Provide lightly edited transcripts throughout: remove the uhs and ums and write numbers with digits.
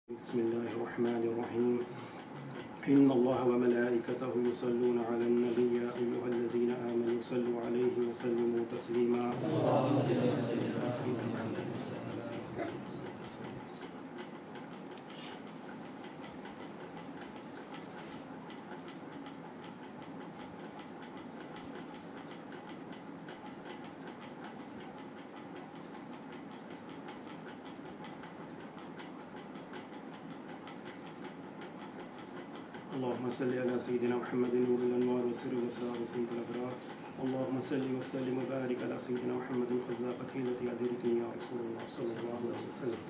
بسم الله الرحمن الرحيم إن الله وملائكته يصلون على النبي يا أيها الذين آمنوا صلوا عليه وسلموا تسليما اللهم صل على سيدنا محمد نور الأنوار وسر الأسرار وسيد الأبرار اللهم صل وسلم وبارك على سيدنا محمد خزاقة التي أدركني يا رسول الله صلى الله عليه وسلم.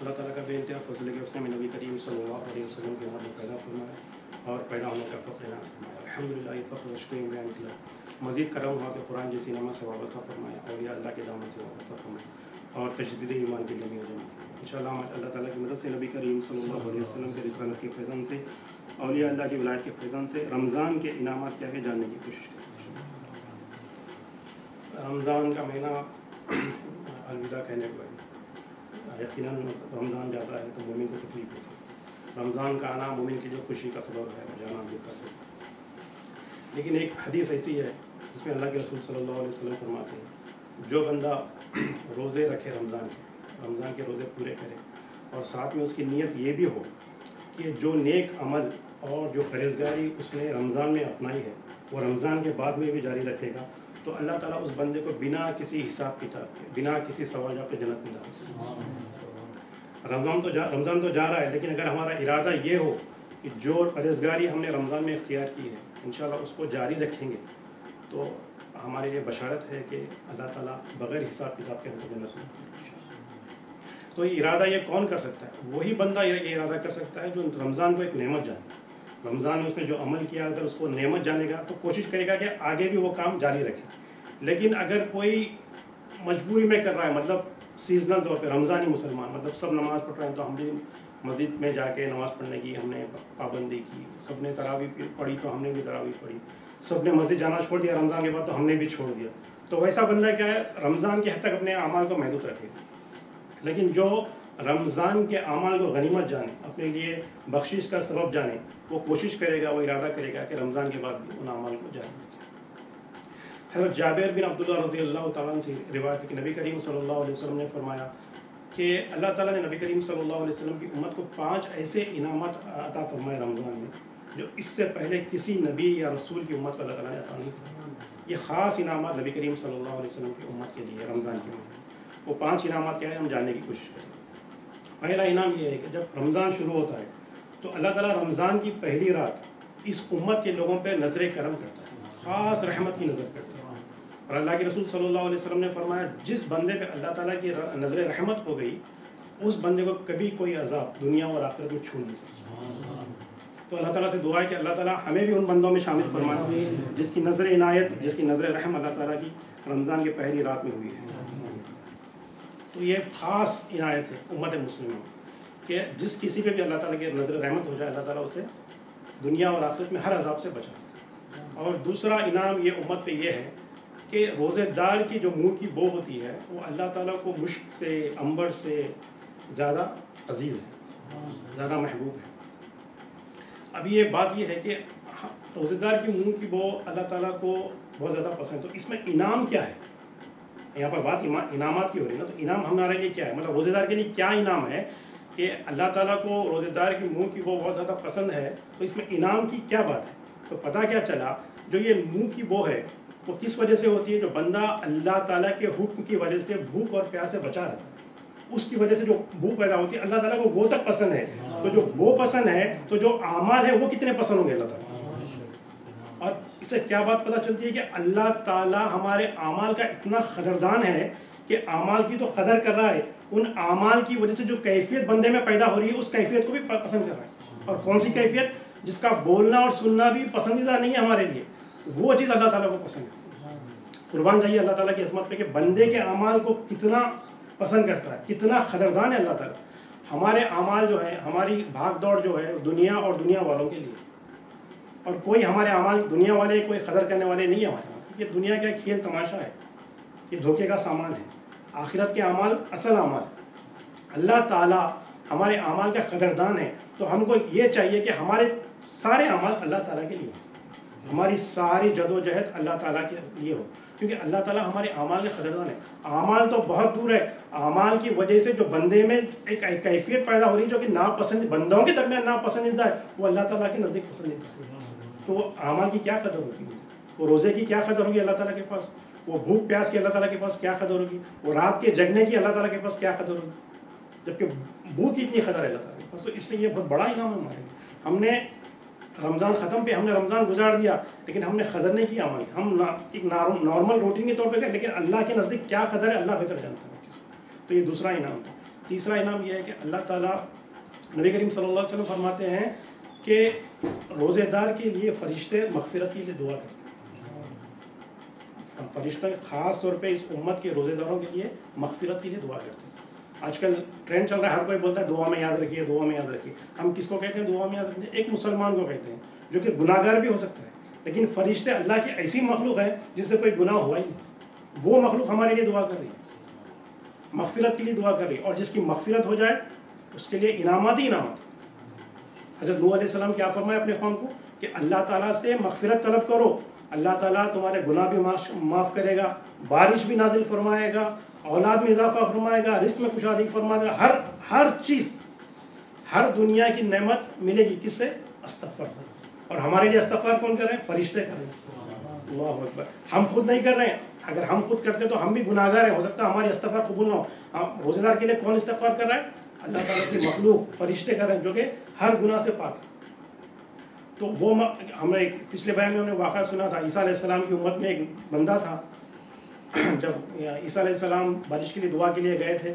اللہ تعالیٰ کا بے انتہا فضل ہے کہ اس نے نبی کریم صلی اللہ علیہ وسلم کے بعد پیدا فرمایا اور پیدا ہونے کا فخر نہ فرمایا. الحمدللہ یہ فخر اشکر بیان کیا. مزید کرم ہوا کہ قرآن جیسی نعمت سے وابستہ فرمایا اولیاء اللہ کے دامن سے وابستہ فرمایا اور تجدید ایمان کے لیے جمع. انشاءاللہ ہم اللہ تعالیٰ کی مدد سے نبی کریم صلی اللہ علیہ وسلم کے رسالت کے فیضان سے اولیاء اللہ کی ولایت کے فیضان سے رمضان کے انعامات کیا ہے جاننے کی کوشش کریں. رمضان کا مہینہ الوداع کہنے کو ہے. یقیناً رمضان جاتا ہے تو مومن کو تکلیف ہوتی ہے. رمضان کا آنا مومن کے لیے خوشی کا سبب ہے اور جانا دکھ کا سبب. لیکن ایک حدیث ایسی ہے جس میں اللہ کے رسول صلی اللہ علیہ وسلم فرماتے ہیں جو بندہ روزے رکھے رمضان کے روزے پورے کرے اور ساتھ میں اس کی نیت یہ بھی ہو کہ جو نیک عمل اور جو پرہیزگاری اس نے رمضان میں اپنائی ہے وہ رمضان کے بعد میں بھی جاری رکھے گا تو اللہ تعالیٰ اس بندے کو بنا کسی حساب کتاب کے بنا کسی سوال جواب کے جنت میں ڈالے. رمضان تو جا رہا ہے لیکن اگر ہمارا ارادہ یہ ہو کہ جو پرہیزگاری ہم نے رمضان میں اختیار کی ہے انشاءاللہ اس کو جاری رکھیں گے تو ہمارے لیے بشارت ہے کہ اللہ تعالیٰ بغیر حساب کتاب کے ہم کو جنت میں. تو یہ ارادہ یہ کون کر سکتا ہے؟ وہی بندہ یہ ارادہ کر سکتا ہے جو رمضان کو ایک نعمت جانے. رمضان میں اس نے جو عمل کیا اگر اس کو نعمت جانے گا تو کوشش کرے گا کہ آگے بھی وہ کام جاری رکھے. لیکن اگر کوئی مجبوری میں کر رہا ہے مطلب سیزنل طور پہ رمضانی مسلمان مطلب سب نماز پڑھ رہے ہیں تو ہم بھی مسجد میں جا کے نماز پڑھنے کی ہم نے پابندی کی. سب نے تراویح پڑھی تو ہم نے بھی تراویح پڑھی. سب نے مسجد جانا چھوڑ دیا رمضان کے بعد تو ہم نے بھی چھوڑ دیا. تو ویسا بندہ کیا ہے رمضان کے حد تک اپنے اعمال کو محدود رکھے گا. لیکن جو رمضان کے اعمال کو غنیمت جانے اپنے لیے بخشش کا سبب جانے وہ کوشش کرے گا وہ ارادہ کرے گا کہ رمضان کے بعد بھی ان اعمال کو جاری رکھے. حضرت جابر بن عبداللہ رضی اللہ تعالیٰ عنہ سے روایت ہے کہ نبی کریم صلی اللہ علیہ وسلم نے فرمایا کہ اللہ تعالیٰ نے نبی کریم صلی اللہ علیہ وسلم کی امت کو 5 ایسے انعامات عطا فرمائے رمضان میں جو اس سے پہلے کسی نبی یا رسول کی امت کو اللہ تعالیٰ نے عطا نہیں فرمایا. یہ خاص انعامات نبی کریم صلی اللہ علیہ وسلم کی امت کے لیے رمضان کے مہینے. وہ 5 انعامات کیا ہے ہم جاننے کی کوشش کریں. پہلا انعام یہ ہے کہ جب رمضان شروع ہوتا ہے تو اللہ تعالیٰ رمضان کی پہلی رات اس امت کے لوگوں پہ نظر کرم کرتا ہے, خاص رحمت کی نظر کرتا ہے. اور اللہ کے رسول صلی اللہ علیہ وسلم نے فرمایا جس بندے پہ اللہ تعالیٰ کی نظر رحمت ہو گئی اس بندے کو کبھی کوئی عذاب دنیا اور آخرت میں چھو نہیں سکتا. تو اللہ تعالیٰ سے دعا ہے کہ اللہ تعالیٰ ہمیں بھی ان بندوں میں شامل فرمائے جس کی نظر عنایت جس کی نظر رحم اللہ تعالیٰ کی رمضان کی پہلی رات میں ہوئی ہے. تو یہ خاص عنایت ہے امت مسلموں کہ جس کسی پہ بھی اللہ تعالیٰ کی نظر رحمت ہو جائے اللہ تعالیٰ اسے دنیا اور آخرت میں ہر عذاب سے بچائے. اور دوسرا انعام یہ امت پہ یہ ہے کہ روزے دار کی جو منہ کی بو ہوتی ہے وہ اللہ تعالیٰ کو مشک سے عنبر سے زیادہ عزیز ہے, زیادہ محبوب ہے. اب یہ بات یہ ہے کہ روزے دار کی منہ کی بو اللہ تعالیٰ کو بہت زیادہ پسند. تو اس میں انعام کیا ہے؟ یہاں پر بات انعامات کی ہو رہی ہے نا. تو انعام ہمارے لیے کیا ہے مطلب روزے دار کے لیے کیا انعام ہے کہ اللہ تعالیٰ کو روزے دار کی منہ کی بو بہت زیادہ پسند ہے. تو اس میں انعام کی کیا بات ہے؟ تو پتہ کیا چلا جو یہ منہ کی بو ہے وہ کس وجہ سے ہوتی ہے؟ جو بندہ اللہ تعالیٰ کے حکم کی وجہ سے بھوک اور پیاس سے بچا رہتا ہے اس کی وجہ سے جو بو پیدا ہوتی ہے اللہ تعالیٰ کو وہ تک پسند ہے. تو جو وہ پسند ہے تو جو اعمال ہے وہ کتنے پسند ہوں گے اللہ تعالیٰ. اور اس سے کیا بات پتہ چلتی ہے کہ اللہ تعالیٰ ہمارے اعمال کا اتنا قدردان ہے کہ اعمال کی تو قدر کر رہا ہے, ان اعمال کی وجہ سے جو کیفیت بندے میں پیدا ہو رہی ہے اس کیفیت کو بھی پسند کر رہا ہے. اور کون سی کیفیت؟ جس کا بولنا اور سننا بھی پسندیدہ نہیں ہے ہمارے لیے, وہ چیز اللہ تعالیٰ کو پسند ہے. قربان جائیے اللہ تعالیٰ کی عظمت پہ کہ بندے کے اعمال کو کتنا پسند کرتا ہے, کتنا قدردان ہے اللہ تعالیٰ. ہمارے اعمال جو ہے ہماری بھاگ دوڑ جو ہے دنیا اور دنیا والوں کے لیے, اور کوئی ہمارے اعمال دنیا والے کوئی قدر کرنے والے نہیں ہیں ہمارے. یہ دنیا کا کھیل تماشا ہے, یہ دھوکے کا سامان ہے. آخرت کے اعمال اصل اعمال. اللہ تعالیٰ ہمارے اعمال کا قدردان ہے، تو ہم کو یہ چاہیے کہ ہمارے سارے اعمال اللہ تعالیٰ کے لیے ہو، ہماری ساری جدوجہد اللہ تعالیٰ کے لیے ہو، کیونکہ اللہ تعالیٰ ہمارے اعمال کے قدردان ہے۔ اعمال تو بہت دور ہے، اعمال کی وجہ سے جو بندے میں ایک کیفیت پیدا ہو رہی ہے جو کہ ناپسند بندوں کے درمیان ناپسندیدہ ہے، وہ اللہ تعالیٰ کے نزدیک پسندیدہ ہے۔ تو وہ اعمال کی کیا قدر ہوگی، وہ روزے کی کیا قدر ہوگی اللہ تعالیٰ کے پاس، وہ بھوک پیاس کی اللہ تعالیٰ کے پاس کیا قدر ہوگی، وہ رات کے جگنے کی اللہ تعالیٰ کے پاس کیا قدر ہوگی، جبکہ بھوک کی اتنی قدر ہے اللہ تعالیٰ کے پاس۔ تو اس سے یہ بہت بڑا انعام ہے ہمارے لیے۔ ہم نے رمضان ختم پہ ہم نے رمضان گزار دیا، لیکن ہم نے قدر نہیں کی عمل، ہم ایک نارمل روٹین کے طور پہ گئے، لیکن اللہ کے نزدیک کیا قدر ہے اللہ بہتر جانتا ہے۔ تو یہ دوسرا انعام تھا۔ تیسرا انعام یہ ہے کہ اللہ تعالیٰ نبی کریم صلی اللہ علیہ وسلم فرماتے ہیں کہ روزے دار کے لیے فرشتے مغفرت کے لیے دعا کرتے ہیں، فرشتے خاص طور پہ اس امت کے روزے داروں کے لیے مغفرت کے لیے دعا کرتے ہیں۔ آج کل ٹرینڈ چل رہا ہے، ہر کوئی بولتا ہے دعا میں یاد رکھیے، دعا میں یاد رکھیے۔ ہم کس کو کہتے ہیں دعا میں یاد رکھیے؟ ایک مسلمان کو کہتے ہیں جو کہ گناہ گار بھی ہو سکتا ہے، لیکن فرشتے اللہ کی ایسی مخلوق ہے جس سے کوئی گناہ ہوا ہی نہیں، وہ مخلوق ہمارے لیے دعا کر رہی ہے، مغفرت کے لیے دعا کر رہی ہے، اور جس کی مغفرت ہو جائے اس کے لیے انعامات ہی انعامات۔ حضرت نوح علیہ السلام کیا فرمایا اپنے قوم کو کہ اللہ تعالیٰ سے مغفرت طلب کرو، اللہ تعالیٰ تمہارے گناہ بھی معاف کرے گا، بارش بھی نازل فرمائے گا، اولاد میں اضافہ فرمائے گا، رزق میں کشادگی فرمائے گا، ہر چیز، ہر دنیا کی نعمت ملے گی، کس سے؟ استغفار سے۔ اور ہمارے لیے استغفار کون کر رہے ہیں؟ فرشتے کر رہے ہیں۔ اللہ اکبر۔ ہم خود نہیں کر رہے ہیں، اگر ہم خود کرتے تو ہم بھی گناہ گار ہیں، ہو سکتا ہے ہماری استغفار قبول نہ ہو۔ روزے دار کے لیے کون استغفار کر رہا ہے؟ اللہ تعالیٰ کی مخلوق فرشتے کر رہے ہیں جو کہ ہر گناہ سے پاک ہے۔ تو وہ ہم نے پچھلے بیان میں ہم نے واقعہ سنا تھا، عیسیٰ علیہ السلام کی امت میں ایک بندہ تھا، جب عیسیٰ علیہ السلام بارش کے لیے دعا کے لیے گئے تھے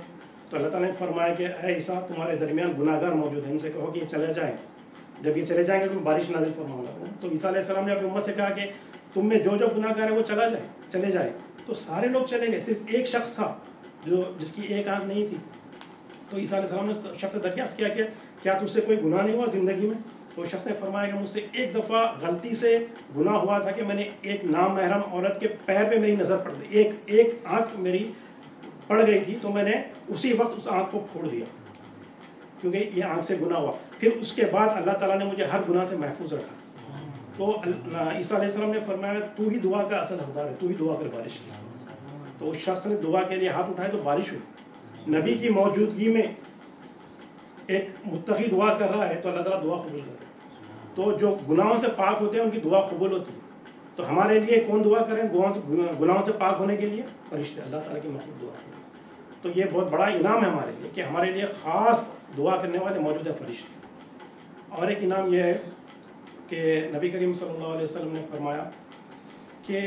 تو اللہ تعالیٰ نے فرمایا کہ اے عیسیٰ تمہارے درمیان گناہ گار موجود ہیں، ان سے کہو کہ یہ چلے جائیں، جب یہ چلے جائیں گے تو میں بارش نازل فرماؤں گا۔ تو عیسیٰ علیہ السلام نے اپنی امت سے کہا کہ تم میں جو گناہ گار ہے وہ چلے جائے۔ تو سارے لوگ چلے گئے، صرف ایک شخص تھا جس کی ایک آنکھ نہیں تھی۔ تو عیسیٰ علیہ السلام نے شخص سے دریافت کیا کہ کیا تجھ سے کوئی گناہ نہیں ہوا زندگی میں؟ تو شخص نے فرمایا کہ مجھ سے ایک دفعہ غلطی سے گناہ ہوا تھا کہ میں نے ایک نامحرم عورت کے پیر پہ میری نظر پڑ گئی، ایک آنکھ میری پڑ گئی تھی، تو میں نے اسی وقت اس آنکھ کو پھوڑ دیا کیونکہ یہ آنکھ سے گناہ ہوا۔ پھر اس کے بعد اللہ تعالیٰ نے مجھے ہر گناہ سے محفوظ رکھا۔ تو عیسیٰ علیہ السلام نے فرمایا تو ہی دعا کا اصل حقدار ہے، تو ہی دعا کر بارش کی۔ تو اس شخص نے دعا کے لیے ہاتھ اٹھائے تو بارش ہوئی۔ نبی کی موجودگی میں ایک متقی دعا کر رہا ہے تو اللہ تعالیٰ دعا قبول کر رہا ہے۔ تو جو گناہوں سے پاک ہوتے ہیں ان کی دعا قبول ہوتی ہے۔ تو ہمارے لیے کون دعا کریں گناہوں سے پاک ہونے کے لیے؟ فرشتے، اللہ تعالیٰ کی مخلوق دعا کریں۔ تو یہ بہت بڑا انعام ہے ہمارے لیے کہ ہمارے لیے خاص دعا کرنے والے موجود ہیں فرشتے۔ اور ایک انعام یہ ہے کہ نبی کریم صلی اللہ علیہ وسلم نے فرمایا کہ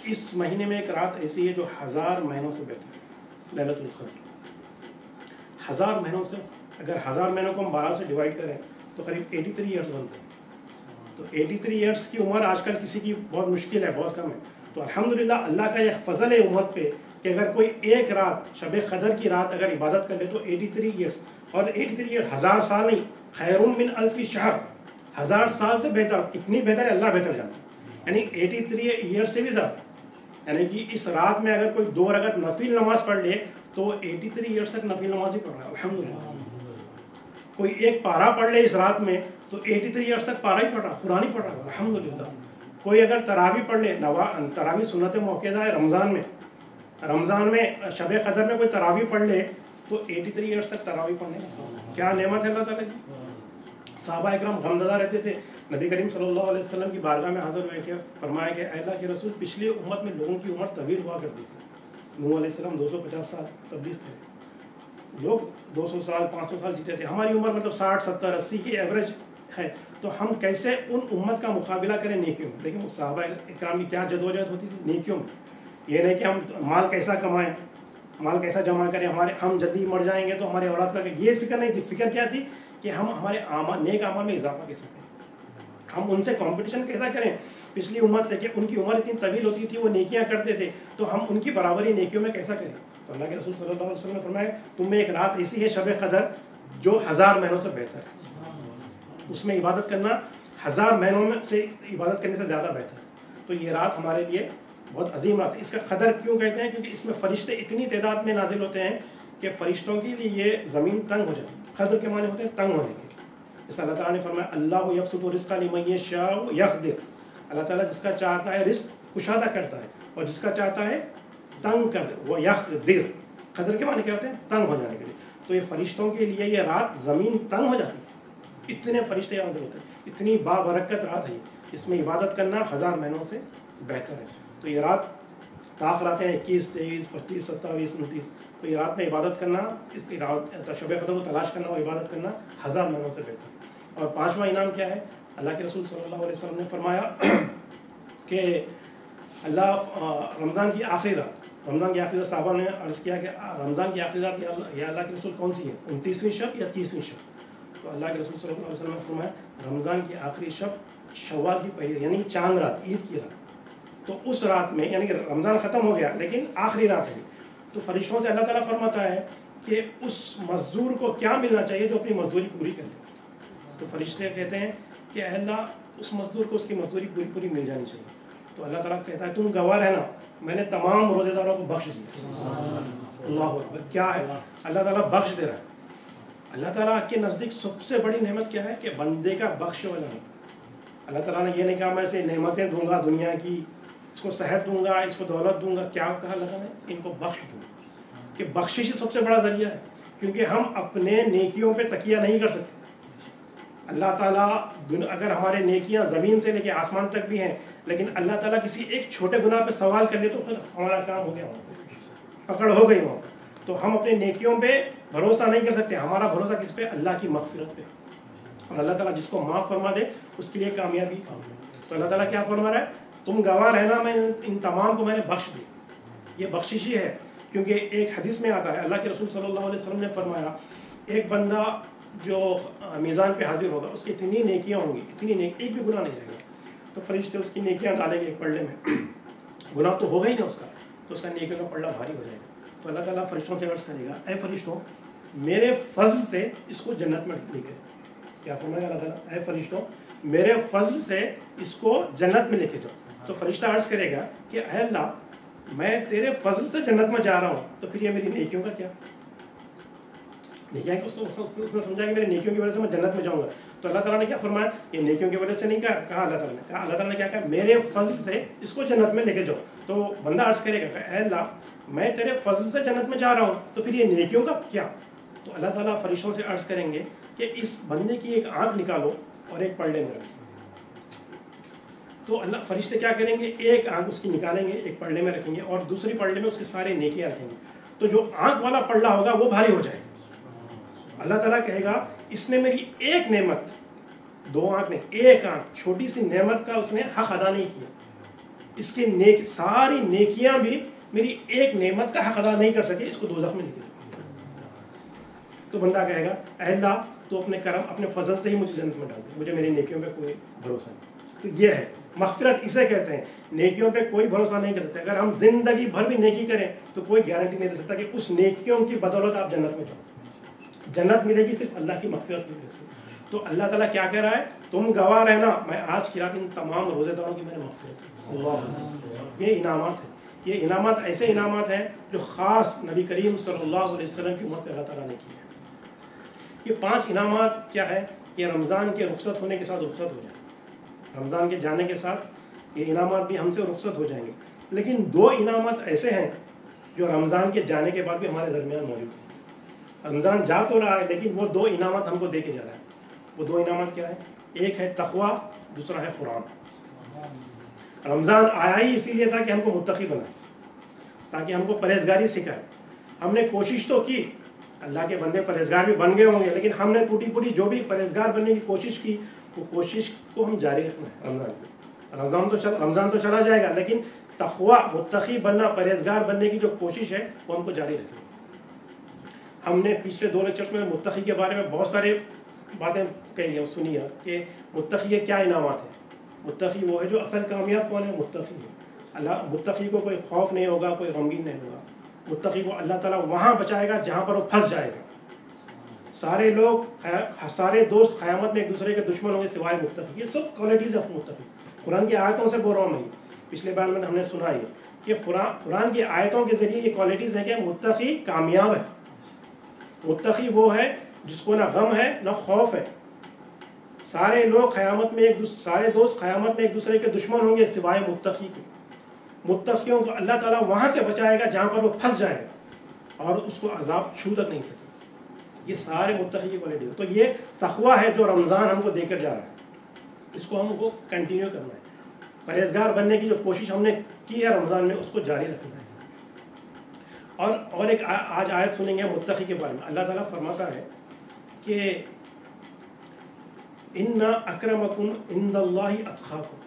اس مہینے میں ایک رات ایسی ہے جو 1000 مہینوں سے بہتر ہے، لیلۃ القدر۔ 1000 مہینوں سے، اگر 1000 مہینوں کو ہم 12 سے ڈیوائڈ کریں تو قریب 83 ایئرس بنتے ہیں۔ تو 83 ایئرس کی عمر آج کل کسی کی بہت مشکل ہے، بہت کم ہے۔ تو الحمدللہ اللہ کا یہ فضل ہے امت پہ کہ اگر کوئی ایک رات شب قدر کی رات اگر عبادت کر لے تو 83 ایئرس، اور 83 ایئر 1000 سال نہیں، خیر من الف شہر، 1000 سال سے بہتر، کتنی بہتر ہے اللہ بہتر جانتا ہے، یعنی 83 ایئر سے بھی زیادہ۔ یعنی کہ اس رات میں اگر کوئی 2 رکعت نفل نماز پڑھ لے تو 83 ایئرس تک نفل نماز ہی پڑھ رہا ہے الحمدللہ۔ کوئی ایک پارا پڑھ لے اس رات میں تو 83 ایئرس تک پارا ہی پڑھ رہا، قرآن ہی پڑھ رہا ہے الحمدللہ۔ کوئی اگر تراویح پڑھ لے، تراویح سنت موقع ہے رمضان میں شب قدر میں کوئی تراویح پڑھ لے تو 83 ایئرس تک تراویح پڑھنے کا کیا نعمت ہے اللہ تعالیٰ کی۔ صحابہ اکرام غمزدہ رہتے تھے، نبی کریم صلی اللہ علیہ وسلم کی بارگاہ میں حاضر ہوئے کہ فرمایا کہ اے اللہ کے رسول، پچھلی امت میں لوگوں کی عمر طویل ہوا کرتی تھی، نوح علیہ السلام 250 سال تبلیغ کرے، لوگ 200 سال 500 سال جیتے تھے، ہماری عمر مطلب 60 70 80 کی ایوریج ہے، تو ہم کیسے ان امت کا مقابلہ کریں نیکیوں میں۔ لیکن صحابہ اکرام کی کیا جدوجہد ہوتی تھی نیکیوں میں، یہ نہیں کہ ہم مال کیسا کمائیں، مال کیسا جمع کریں، ہم جلدی مر جائیں گے تو ہمارے اولاد کا، یہ فکر نہیں تھی۔ فکر کیا تھی کہ ہم ہمارے نیک اعمال میں اضافہ کیسے کریں، ہم ان سے کمپٹیشن کیسا کریں پچھلی امت سے کہ ان کی عمر اتنی طویل ہوتی تھی، وہ نیکیاں کرتے تھے، تو ہم ان کی برابری نیکیوں میں کیسا کریں۔ تو اللہ کے رسول صلی اللہ علیہ وسلم نے فرمایا تم میں ایک رات ایسی ہے شب قدر جو 1000 مہینوں سے بہتر ہے، اس میں عبادت کرنا 1000 مہینوں میں سے عبادت کرنے سے زیادہ بہتر ہے۔ تو یہ رات ہمارے لیے بہت عظیم رات ہے۔ اس کا قدر کیوں کہتے ہیں؟ کیونکہ اس میں فرشتے اتنی تعداد میں نازل ہوتے ہیں کہ فرشتوں کے لیے یہ زمین تنگ ہو جاتی ہے، خضر کے معنی ہوتے ہیں تنگ ہونے کے. جیسے اللہ تعالیٰ نے فرمایا اللہ یبسط الرزق لمن یشاء یقدر. اللہ تعالیٰ جس کا چاہتا ہے رزق کشادہ کرتا ہے اور جس کا چاہتا ہے تنگ کر دے. وہ یقدر خضر کے معنی کیا ہوتے ہیں؟ تنگ ہو جانے کے لیے. تو یہ فرشتوں کے لیے یہ رات زمین تنگ ہو جاتی ہے. اتنے فرشتے یہاں ہوتے ہیں, اتنی بابرکت رات ہے. اس میں عبادت کرنا 1000 مہینوں سے بہتر ہے. تو یہ رات تاخر آتے ہیں 21, 23, 25, 27, 29. تو یہ رات میں عبادت کرنا, اس کی رات شب قدر کو تلاش کرنا اور عبادت کرنا 1000 مہینوں سے بہتر. اور 5واں انعام کیا ہے؟ اللہ کے رسول صلی اللہ علیہ وسلم نے فرمایا کہ اللہ رمضان کی آخری رات صحابہ نے عرض کیا کہ رمضان کی آخری رات یا اللہ کے رسول کون سی ہے؟ 29ویں شب یا 30ویں شب؟ تو اللہ کے رسول صلی اللہ علیہ وسلم نے فرمایا رمضان کی آخری شب شوال کی پہلی یعنی چاند رات, عید کی رات. تو اس رات میں یعنی کہ رمضان ختم ہو گیا لیکن آخری رات ہے. تو فرشتوں سے اللہ تعالیٰ فرماتا ہے کہ اس مزدور کو کیا ملنا چاہیے جو اپنی مزدوری پوری کر لے. تو فرشتے کہتے ہیں کہ اے اللہ اس مزدور کو اس کی مزدوری پوری مل جانی چاہیے. تو اللہ تعالیٰ کہتا ہے تم گواہ رہنا میں نے تمام روزے داروں کو بخش دیا. اللہ اکبر. کیا ہے؟ اللہ تعالیٰ بخش دے رہا ہے. اللہ تعالیٰ کے نزدیک سب سے بڑی نعمت کیا ہے؟ کہ بندے کا بخش ہو جانا. اللہ تعالیٰ نے یہ نہیں کہا میں اسے نعمتیں دوں گا دنیا کی, اس کو صحت دوں گا, اس کو دولت دوں گا. کیا کہا اللہ تعالیٰ نے؟ ان کو بخش دوں گا. کہ بخشش سب سے بڑا ذریعہ ہے, کیونکہ ہم اپنے نیکیوں پہ تکیہ نہیں کر سکتے. اللہ تعالیٰ اگر ہمارے نیکیاں زمین سے لے کے آسمان تک بھی ہیں, لیکن اللہ تعالیٰ کسی ایک چھوٹے گناہ پہ سوال کر لے تو پھر ہمارا کام ہو گیا, پکڑ ہو گئی وہاں. تو ہم اپنے نیکیوں پہ بھروسہ نہیں کر سکتے. ہمارا بھروسہ کس پہ؟ اللہ کی مغفرت پہ. اور اللہ تعالیٰ جس کو معاف فرما دے اس کے لیے کامیابی. تو اللہ تعالیٰ کیا فرما رہا ہے؟ تم گواہ رہنا میں ان تمام کو میں نے بخش دی. یہ بخشش ہی ہے, کیونکہ ایک حدیث میں آتا ہے اللہ کے رسول صلی اللہ علیہ وسلم نے فرمایا ایک بندہ جو میزان پہ حاضر ہوگا اس کی اتنی نیکیاں ہوں گی, ایک بھی گناہ نہیں رہے گا. تو فرشتے اس کی نیکیاں ڈالیں گے ایک پلڑے میں. گناہ تو ہوگا ہی نا اس کا, تو اس کا نیکیوں کا پلڑا بھاری ہو جائے گا. تو اللہ تعالیٰ فرشتوں سے عرض کرے گا اے فرشتوں میرے فضل سے اس کو جنت میں لے کے. کیا فرمائے اللہ تعالیٰ؟ اے فرشتوں میرے فضل سے اس کو جنت میں لے کے جاؤ. تو فرشتہ عرض کرے گا کہ اے اللہ میں تیرے فضل سے جنت میں جا رہا ہوں, تو پھر یہ میری نیکیوں کا کیا؟ نیکیاں اس نے سمجھا کہ میری نیکیوں کی وجہ سے میں جنت میں جاؤں گا. تو اللہ تعالیٰ نے کیا فرمایا؟ یہ نیکیوں کی وجہ سے نہیں کہا اللہ تعالیٰ نے. اللہ تعالیٰ نے کیا کہا؟ میرے فضل سے اس کو جنت میں لے کے جاؤ. تو بندہ عرض کرے گا کہ اے اللہ میں تیرے فضل سے جنت میں جا رہا ہوں, تو پھر یہ نیکیوں کا کیا؟ تو اللہ تعالیٰ فرشتوں سے عرض کریں گے کہ اس بندے کی ایک آنکھ نکالو اور ایک پلڑے میں رکھو. تو اللہ فرشتے کیا کریں گے؟ ایک آنکھ اس کی نکالیں گے, ایک پلڑے میں رکھیں گے اور دوسری پلڑے میں اس کے سارے نیکیاں رکھیں گے. تو جو آنکھ والا پلڑا ہوگا وہ بھاری ہو جائے گا. اللہ تعالیٰ کہے گا اس نے میری ایک نعمت, 2 آنکھ نے, ایک آنکھ چھوٹی سی نعمت کا اس نے حق ادا نہیں کیا. اس کے ساری نیکیاں بھی میری ایک نعمت کا حق ادا نہیں کر سکے, اس کو دوزخ میں نکلے. تو بندہ کہے گا اے اللہ تو اپنے کرم اپنے فضل سے ہی مجھے جنت میں ڈال دے, مجھے میری نیکیوں پہ کوئی بھروسہ نہیں. تو یہ ہے مغفرت, اسے کہتے ہیں. نیکیوں پہ کوئی بھروسہ نہیں کر سکتے. اگر ہم زندگی بھر بھی نیکی کریں تو کوئی گارنٹی نہیں دے سکتا کہ اس نیکیوں کی بدولت آپ جنت میں جاؤ. جنت ملے گی صرف اللہ کی مغفرت کی وجہ سے. تو اللہ تعالیٰ کیا کہہ رہا ہے؟ تم گواہ رہنا میں آج کی رات ان تمام روزے داروں کی میں نے مغفرت. یہ انعامات ہیں. یہ انعامات ایسے انعامات ہیں جو خاص نبی کریم صلی اللہ علیہ وسلم کی امت پہ اللہ تعالیٰ نے کی ہے. یہ 5 انعامات کیا ہے؟ یہ رمضان کے رخصت ہونے کے ساتھ رخصت ہو جائیں. رمضان کے جانے کے ساتھ یہ انعامات بھی ہم سے رخصت ہو جائیں گے. لیکن 2 انعامات ایسے ہیں جو رمضان کے جانے کے بعد بھی ہمارے درمیان موجود ہیں. رمضان جا تو رہا ہے لیکن وہ 2 انعامات ہم کو دے کے جا رہا ہے. وہ 2 انعامات کیا ہے؟ ایک ہے تقویٰ, دوسرا ہے قرآن. رمضان آیا ہی اسی لیے تھا کہ ہم کو متقی بنائے, تاکہ ہم کو پرہیزگاری سکھائے. ہم نے کوشش تو کی, اللہ کے بندے پرہیزگار بھی بن گئے ہوں گے, لیکن ہم نے ٹوٹی جو بھی پرہیزگار بننے کی کوشش کی وہ کوشش کو ہم جاری رکھنا ہے. رمضان تو چلا جائے گا, لیکن تقویٰ متقی بننا, پرہیزگار بننے کی جو کوشش ہے وہ ہم کو جاری رکھنی ہے. ہم نے پچھلے 2 لیکچرز میں متقی کے بارے میں بہت سارے باتیں کہی ہیں, سنی ہے کہ متقی کے کیا انعامات ہیں. متقی وہ ہے جو اصل کامیاب کون ہے؟ متقی ہے. اللہ متقی کو کوئی خوف نہیں ہوگا, کوئی غمگین نہیں ہوگا. متقی کو اللہ تعالیٰ وہاں بچائے گا جہاں پر وہ پھنس جائے گا. سارے لوگ سارے دوست قیامت میں ایک دوسرے کے دشمن ہوں گے سوائے متقی. یہ سب کوالٹیز ہیں متقی. قرآن کی آیتوں سے بول رہا ہوں میں, پچھلے بیان میں ہم نے سنا ہے کہ قرآن کی آیتوں کے ذریعے یہ کوالٹیز ہیں کہ متقی کامیاب ہے. متقی وہ ہے جس کو نہ غم ہے نہ خوف ہے. سارے لوگ قیامت میں سارے دوست قیامت میں ایک دوسرے کے دشمن ہوں گے سوائے متقی کے. متقیوں کو اللہ تعالیٰ وہاں سے بچائے گا جہاں پر وہ پھنس جائے گا اور اس کو عذاب چھو تک نہیں سکے. یہ سارے متقی کی کوالٹی ہے. تو یہ تقویٰ ہے جو رمضان ہم کو دے کر جا رہا ہے. اس کو ہم کو کنٹینیو کرنا ہے. پرہیزگار بننے کی جو کوشش ہم نے کی ہے رمضان میں اس کو جاری رکھنا ہے. اور ایک آج آیت سنیں گے متقی کے بارے میں. اللہ تعالیٰ فرماتا ہے کہ اِنَّ أَكْرَمَكُمْ عِنْدَ اللَّهِ أَتْقَاكُمْ.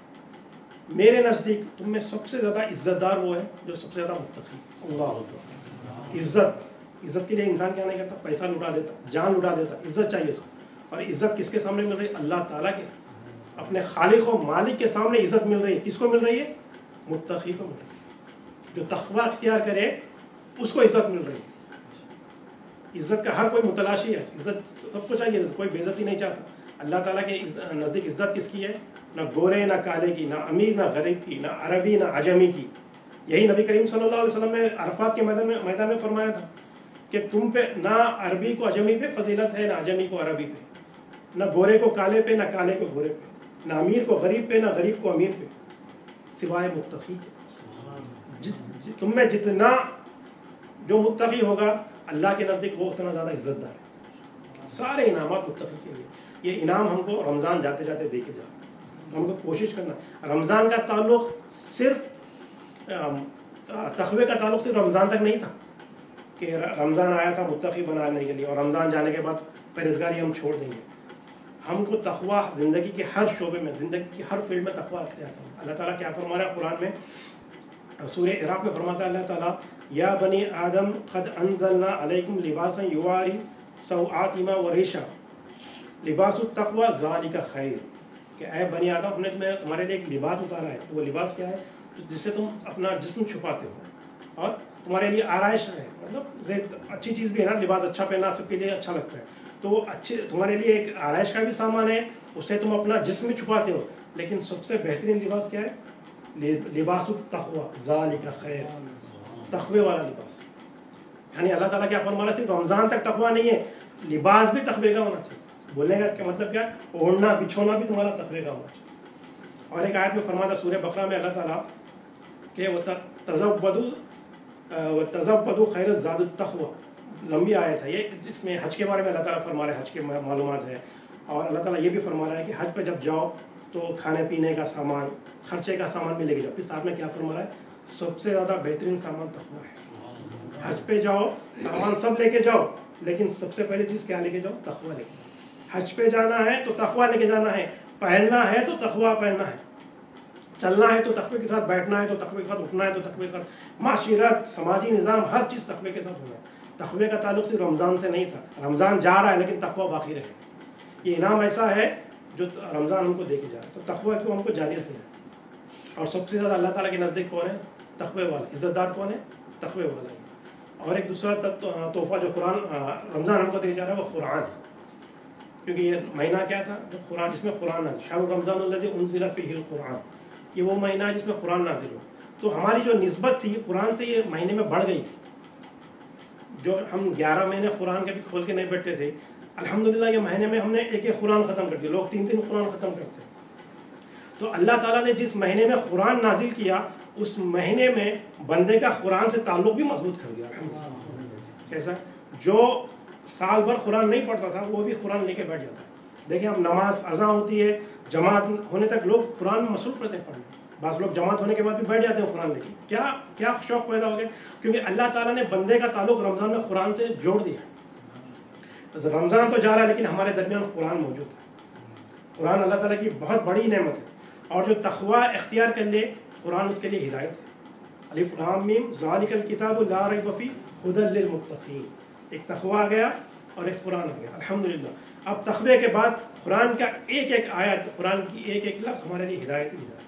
میرے نزدیک تم میں سب سے زیادہ عزت دار وہ ہے جو سب سے زیادہ متقی. اللہ اکبر. عزت کے لیے انسان کیا نہیں کرتا؟ پیسہ لٹا دیتا, جان لٹا دیتا. عزت چاہیے تو. اور عزت کس کے سامنے مل رہی ہے؟ اللہ تعالیٰ کے, اپنے خالق و مالک کے سامنے عزت مل رہی ہے. کس کو مل رہی ہے؟ متقی کو مل رہی ہے. جو تقویٰ اختیار کرے اس کو عزت مل رہی ہے. عزت کا ہر کوئی متلاشی ہے. عزت سب کو چاہیے, کوئی بے عزتی نہیں چاہتا. اللہ تعالیٰ کے نزدیک عزت کس کی ہے؟ نہ گورے نہ کالے کی, نہ امیر نہ غریب کی, نہ عربی نہ عجمی کی. یہی نبی کریم صلی اللہ علیہ وسلم نے عرفات کے میدان میں فرمایا تھا کہ تم پہ نہ عربی کو عجمی پہ فضیلت ہے, نہ عجمی کو عربی پہ, نہ گورے کو کالے پہ, نہ کالے کو گورے پہ, نہ امیر کو غریب پہ, نہ غریب کو امیر پہ, سوائے متقی کے. تم میں جتنا جو متقی ہوگا اللہ کے نزدیک وہ اتنا زیادہ عزت دار ہے. سارے انعامات متقی کے لیے. یہ انعام ہم کو رمضان جاتے جاتے دے کے جا. ہم کو کوشش کرنا. رمضان کا تعلق صرف تقوی کا تعلق صرف رمضان تک نہیں تھا کہ رمضان آیا تھا متقی بنانے کے لیے اور رمضان جانے کے بعد پرہیزگاری ہم چھوڑ دیں گے. ہم کو تقوی زندگی کے ہر شعبے میں, زندگی کی ہر فیلڈ میں تقوی اختیار کرنا. اللہ تعالیٰ کیا فرما رہا ہے قرآن میں؟ سورہ اعراف میں فرماتا ہے اللہ تعالیٰ یا بنی آدم قد انزلنا علیکم لباسا یواری سوآتما وریشا لباس التقوی ذالک خیر. کہ اے بنی آدم ہم نے تمہارے لیے ایک لباس اتارا ہے. وہ لباس کیا ہے؟ جس سے تم اپنا جسم چھپاتے ہو اور تمہارے لیے آرائش ہے. مطلب اچھی چیز بھی ہے نا, لباس اچھا پہننا سب کے لیے اچھا لگتا ہے. تو وہ تمہارے لیے ایک آرائش کا بھی سامان ہے, اس سے تم اپنا جسم چھپاتے ہو. لیکن سب سے بہترین لباس کیا ہے؟ لباس التقوی ذالک خیر. تقوی والا لباس. یعنی اللہ تعالیٰ کیا فرما رہا ہے؟ صرف رمضان تک تقوی نہیں ہے, لباس بھی تقوی کا ہونا چاہیے. بولنے کا مطلب کیا؟ اوڑھنا بچھونا بھی تمہارا تقوی کا ہونا چاہیے. اور ایک آیت میں فرماتا سورہ بقرہ میں اللہ تعالیٰ کہ تزودوا خیر الزاد التقوی. لمبی آیت ہے یہ, اس میں حج کے بارے میں اللہ تعالیٰ فرما رہا ہے, حج کے معلومات ہے. اور اللہ تعالیٰ یہ بھی فرما رہا ہے کہ حج پہ جب جاؤ تو کھانے پینے کا سامان, خرچے کا سامان بھی لے کے جاؤ. پھر ساتھ میں کیا فرما رہا ہے؟ سب سے زیادہ بہترین سامان تقوی ہے. حج پہ جاؤ سامان سب لے کے جاؤ, لیکن سب سے پہلے چیز کیا لے کے جاؤ؟ تقوی لے کے جاؤ. حج پہ جانا ہے تو تقوی لے کے جانا ہے, پہننا ہے تو تقوی پہننا ہے, چلنا ہے تو تقوی کے ساتھ, بیٹھنا ہے تو تقوی کے ساتھ, اٹھنا ہے تو تقوی کے ساتھ, معاشرت سماجی نظام ہر چیز تقوی کے ساتھ ہونا ہے. تقوی کا تعلق صرف رمضان سے نہیں تھا. رمضان جا رہا ہے لیکن تقوی باقی رہے. یہ انعام ایسا ہے جو رمضان ہم کو دے کے جا رہا ہے. تو تقوی کو ہم کو جاری رکھنا ہے. اور سب سے زیادہ اللہ تعالیٰ کے نزدیک کون ہے؟ تقوی والا. عزت دار کون ہے؟ تقوی والا ہے. اور ایک دوسرا تحفہ جو رمضان ہم کو دے جا رہا ہے وہ قرآن ہے. کیونکہ یہ مہینہ کیا تھا؟ جو قرآن, جس میں قرآن ہے. شہر رمضان الذی انزل فیہ القرآن. یہ وہ مہینہ ہے جس میں قرآن نازل ہو. تو ہماری جو نسبت تھی قرآن سے یہ مہینے میں بڑھ گئی تھی. جو ہم 11 مہینے قرآن کے بھی کھول کے نہیں بیٹھتے تھے, الحمدللہ یہ مہینے میں ہم نے ایک قرآن ختم کر دیا. لوگ 3 قرآن ختم کرتے ہیں. تو اللہ تعالیٰ نے جس مہینے میں قرآن نازل کیا اس مہینے میں بندے کا قرآن سے تعلق بھی مضبوط کر دیا. کیسا؟ جو سال بھر قرآن نہیں پڑھتا تھا وہ بھی قرآن لے کے بیٹھ جاتا ہے. دیکھیں اب نماز اذان ہوتی ہے, جماعت ہونے تک لوگ قرآن میں مصروف رہتے ہیں پڑھنے. بعض لوگ جماعت ہونے کے بعد بھی بیٹھ جاتے ہیں قرآن لے کے. کیا شوق پیدا ہو گیا؟ کیونکہ اللہ تعالیٰ نے بندے کا تعلق رمضان میں قرآن سے جوڑ دیا. رمضان تو جا رہا ہے لیکن ہمارے درمیان قرآن موجود ہے. قرآن اللہ تعالیٰ کی بہت بڑی نعمت ہے. اور جو تقوی اختیار کر لے قرآن اس کے لیے ہدایت ہے. الف لام میم ذالک الکتاب لا ریب فیہ ھدی للمتقین. ایک تقوی آ گیا اور ایک قرآن آ گیا. الحمدللہ اب تقوی کے بعد قرآن کا ایک آیت, قرآن کی ایک لفظ ہمارے لیے ہدایت ہی ہدایت.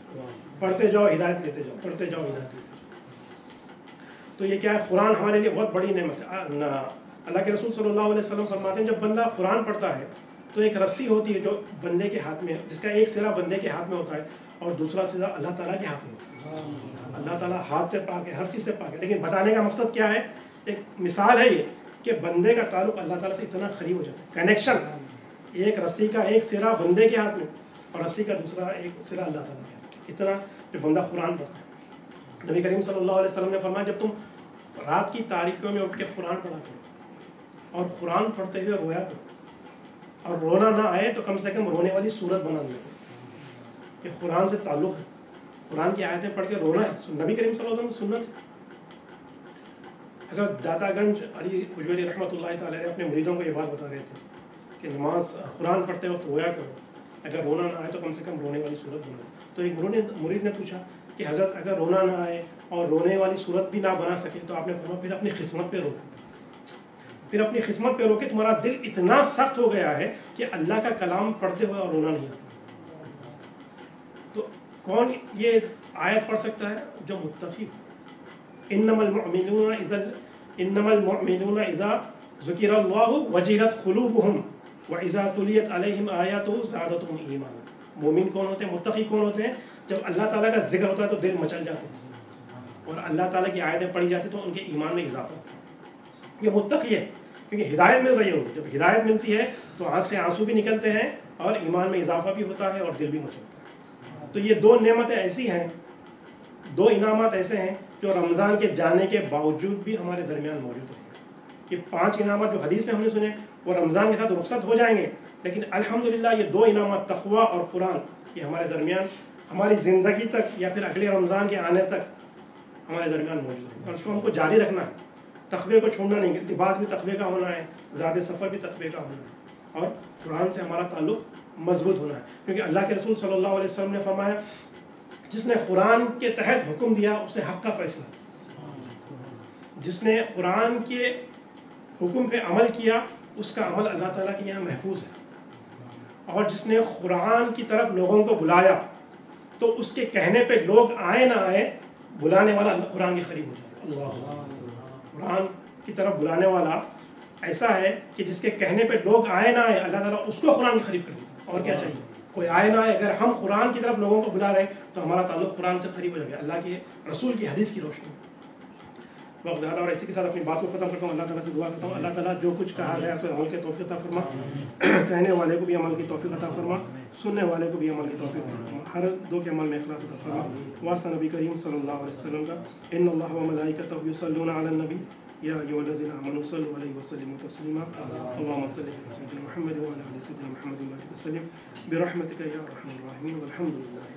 پڑھتے جاؤ ہدایت لیتے جاؤ, پڑھتے جاؤ ہدایت لیتے جاؤ. تو یہ کیا ہے؟ قرآن ہمارے لیے بہت بڑی نعمت ہے. اللہ کے رسول صلی اللہ علیہ وسلم فرماتے ہیں جب بندہ قرآن پڑھتا ہے تو ایک رسی ہوتی ہے جو بندے کے ہاتھ میں, جس کا ایک سرا بندے کے ہاتھ میں ہوتا ہے اور دوسرا سرا اللہ تعالیٰ کے ہاتھ میں ہوتا ہے. اللہ تعالیٰ ہاتھ سے پاک ہے, ہر چیز سے پاک ہے. لیکن بتانے کا مقصد کیا ہے؟ ایک مثال ہے یہ کہ بندے کا تعلق اللہ تعالیٰ سے اتنا قریب ہو جاتا ہے، کنیکشن، ایک رسی کا ایک سرا بندے کے ہاتھ میں اور رسی کا دوسرا ایک سرا اللہ تعالیٰ کے ہاتھ میں. اتنا جو بندہ قرآن پڑھتا ہے، نبی کریم صلی اللہ علیہ وسلم نے فرمایا جب تم رات کی تاریکیوں میں اٹھ کے قرآن پڑھا کرو اور قرآن پڑھتے ہوئے رویا کرو، اور رونا نہ آئے تو کم سے کم رونے والی صورت بنا لے کہ قرآن سے تعلق ہے، قرآن کی آیتیں پڑھ کے رونا ہے. نبی کریم صلی اللہ علیہ وسلم سنت ہے. حضرت داتا گنج علی حجویری رحمۃ اللہ تعالیٰ اپنے مریدوں کو یہ بات بتا رہے تھے کہ نماز قرآن پڑھتے وقت رویا کرو، اگر رونا نہ آئے تو کم سے کم رونے والی صورت بناؤ. تو ایک مرید نے پوچھا کہ حضرت اگر رونا نہ آئے اور رونے والی صورت بھی نہ بنا سکے تو آپ نے فرمایا پھر اپنی قسمت پہ رو، پھر اپنی قسمت پہ رو کے تمہارا دل اتنا سخت ہو گیا ہے کہ اللہ کا کلام پڑھتے ہوئے اور رونا نہیں آتا. تو کون یہ آیت پڑھ سکتا ہے؟ جو متقی ہو. انما المؤمنون اذا ذکر اللہ وجلت قلوبهم واذا تلیت علیہم آیاتہ زادتہم ایمانا. مومن کون ہوتے ہیں؟ متقی کون ہوتے ہیں؟ جب اللہ تعالیٰ کا ذکر ہوتا ہے تو دل مچل جاتے ہیں اور اللہ تعالیٰ کی آیتیں پڑھی جاتی تو ان کے ایمان میں اضافہ ہوتا ہے. یہ متقی ہے کیونکہ ہدایت مل رہی ہوگی. جب ہدایت ملتی ہے تو آنکھ سے آنسو بھی نکلتے ہیں اور ایمان میں اضافہ بھی ہوتا ہے اور دل بھی مچلتا ہے. تو یہ دو نعمتیں ایسی ہیں، دو انعامات ایسے ہیں جو رمضان کے جانے کے باوجود بھی ہمارے درمیان موجود رہے. یہ 5 انعامات جو حدیث میں ہم نے سنے وہ رمضان کے ساتھ رخصت ہو جائیں گے، لیکن الحمدللہ یہ 2 انعامات تقویٰ اور قرآن یہ ہمارے درمیان ہماری زندگی تک یا پھر اگلے رمضان کے آنے تک ہمارے درمیان موجود ہے اور اس کو ہم کو جاری رکھنا ہے. تقوی کو چھوڑنا نہیں، لباس بھی تقوی کا ہونا ہے، زیادہ سفر بھی تقوی کا ہونا ہے، اور قرآن سے ہمارا تعلق مضبوط ہونا ہے. کیونکہ اللہ کے رسول صلی اللہ علیہ وسلم نے فرمایا جس نے قرآن کے تحت حکم دیا اس نے حق کا فیصلہ، جس نے قرآن کے حکم پہ عمل کیا اس کا عمل اللہ تعالیٰ کے یہاں محفوظ ہے، اور جس نے قرآن کی طرف لوگوں کو بلایا تو اس کے کہنے پہ لوگ آئے نہ آئے بلانے والا قرآن کے قریب ہو جائے. اللہ قرآن کی طرف بلانے والا ایسا ہے کہ جس کے کہنے پہ لوگ آئے نہ آئے اللہ تعالیٰ اس کو قرآن کے قریب کر دیتا. اور کیا چاہیے؟ کوئی آئے نہ آئے، اگر ہم قرآن کی طرف لوگوں کو بلا رہے ہیں تو ہمارا تعلق قرآن سے قریب ہو جائے گا اللہ کے رسول کی حدیث کی روشنی. وقت زیادہ اور اسی کے ساتھ اپنی بات کو ختم کرتا ہوں. اللہ تعالیٰ سے دعا کرتا ہوں اللہ تعالیٰ جو کچھ کہا گیا تو عمل کی توفیق عطا فرما، کہنے والے کو بھی عمل کی توفیق عطا فرما، سننے والے کو بھی عمل کی توفیق عطا فرما، ہر دو کے عمل میں اخلاص عطا فرما. واسطہ نبی کریم صلی اللہ علیہ وسلم کا ان اللہ وملائکتہ یصلون علی النبی یا ایھا الذین آمنوا صلوا علیہ وسلموا تسلیما. اللهم صل علی سیدنا محمد وعلی آل سیدنا محمد وبارک وسلم برحمتک یا ارحم الراحمین والحمد للہ.